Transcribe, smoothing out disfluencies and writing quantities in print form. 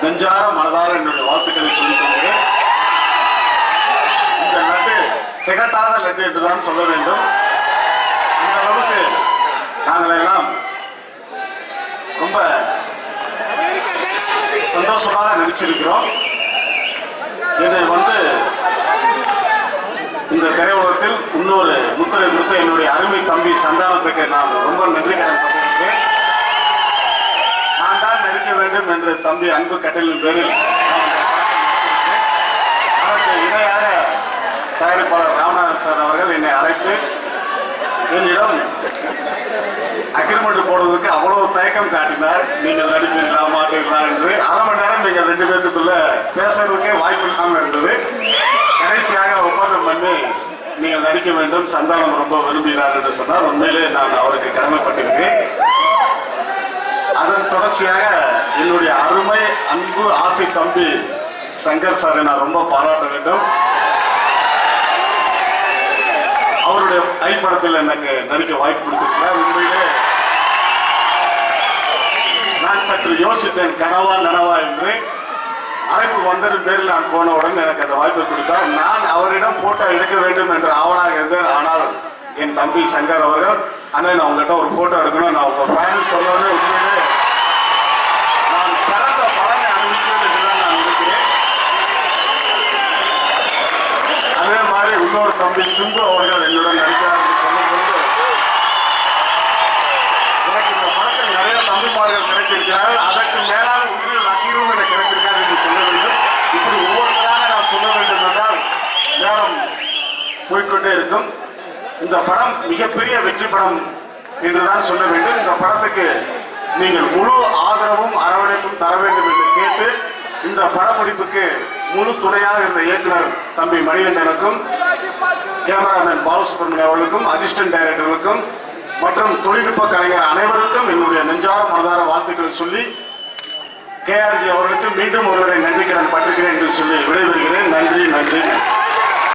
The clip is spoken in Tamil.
நெஞ்சார மனதார என்னுடைய வாழ்த்துக்களை சொல்லிக் கொள்கிறேன். இந்த லட்டு திகட்டாத லட்டு என்றுதான் சொல்ல வேண்டும். இந்த அளவுக்கு நாங்கள் எல்லாம் ரொம்ப சந்தோஷமாக நினைச்சிருக்கிறோம். என்னை இந்த திரையுலகத்தில் இன்னொரு முத்திரை கொடுத்த என்னுடைய அருமை தம்பி சந்தானத்துக்கு நான் ரொம்ப நன்றி கடன் பட்டிருக்கிறேன். நான் தான் நடிக்க வேண்டும் என்று தம்பி அன்பு கட்டளின் பேரில் அதற்கு இணையாக தயாரிப்பாளர் ராமநாதன் சார் அவர்கள் என்னை அழைத்து என்னிடம் அக்ரிமெண்ட் போடுவதற்கு அவ்வளவு தயக்கம் காட்டினார். நீங்கள் நடிப்பீர்களா மாட்டீர்களா என்று அரை மணி நேரம் நீங்கள் 2 பேர்த்துக்குள்ள பேசுறதுக்கே வாய்ப்பு இல்லாமல் இருந்தது. கடைசியாக ஒப்பந்தம் பண்ணி நீங்கள் நடிக்க வேண்டும், சந்தானம் ரொம்ப விரும்புகிறார் என்று சொன்னார். உண்மையிலே நான் அவருக்கு கடமைப்பட்டிருக்கிறேன். அதன் தொடர்ச்சியாக என்னுடைய அருமை அன்பு ஆசை தம்பி சங்கர் சாரை நான் ரொம்ப பாராட்ட வேண்டும். அவருடைய ஐப்படத்தில் எனக்கு நடிக்க வாய்ப்பு கொடுத்திருக்கிறார். உண்மையிலே நான் சற்று யோசித்தேன், கனவா நனவா என்று. அழைப்பு வந்ததின் பேரில் நான் போனவுடன் எனக்கு அந்த வாய்ப்பை கொடுத்தார். நான் அவரிடம் போட்டோ எடுக்க வேண்டும் என்று ஆவலாக இருந்தேன். ஆனால் என் தம்பி சங்கர் அவர்கள், அண்ணா நான் உங்ககிட்ட ஒரு போட்டோ எடுக்கணும், நான் உங்க பயணம் சொல்லணும்னு உண்மையிலே நான் பிறந்த பலனை அனுபவிச்சேன் என்றுதான் நான் இருக்கிறேன். அதே மாதிரி இன்னொரு தம்பி சிந்து அவர்கள் என்னுடன் நடிக்கிறார் என்று சொல்லும்போது எனக்கு இந்த படத்தில் நிறைய தம்பிமார்கள் கிடைத்திருக்கிறார்கள். அதற்கு மேலாக உயிரில் ரசிகரும் எனக்கு கிடைத்திருக்கார் என்று சொல்ல வேண்டும். இப்படி ஒவ்வொருத்தராக நான் சொல்ல வேண்டும் என்றால் நேரம் போய்கொண்டே இருக்கும். இந்த படம் மிகப்பெரிய வெற்றி படம் என்றுதான் சொல்ல வேண்டும். இந்த படத்துக்கு நீங்கள் முழு ஆதரவும் அரவணைப்பும் தர வேண்டும் என்று கேட்டு, இந்த படப்பிடிப்புக்கு முழு துணையாக இருந்த இயக்குனர் தம்பி மணிகண்டனுக்கும், கேமராமேன் பாலசுப்ரமணியம் அவர்களுக்கும், அசிஸ்டன்ட் டைரக்டர்களுக்கும் மற்றும் தொழில்நுட்ப கலைஞர் அனைவருக்கும் என்னுடைய நெஞ்சார மனதார வாழ்த்துக்களை சொல்லி, KRG அவர்களுக்கு மீண்டும் ஒருவரை நன்றி கடன் பட்டிருக்கிறேன் என்று சொல்லி விடைபெறுகிறேன். நன்றி.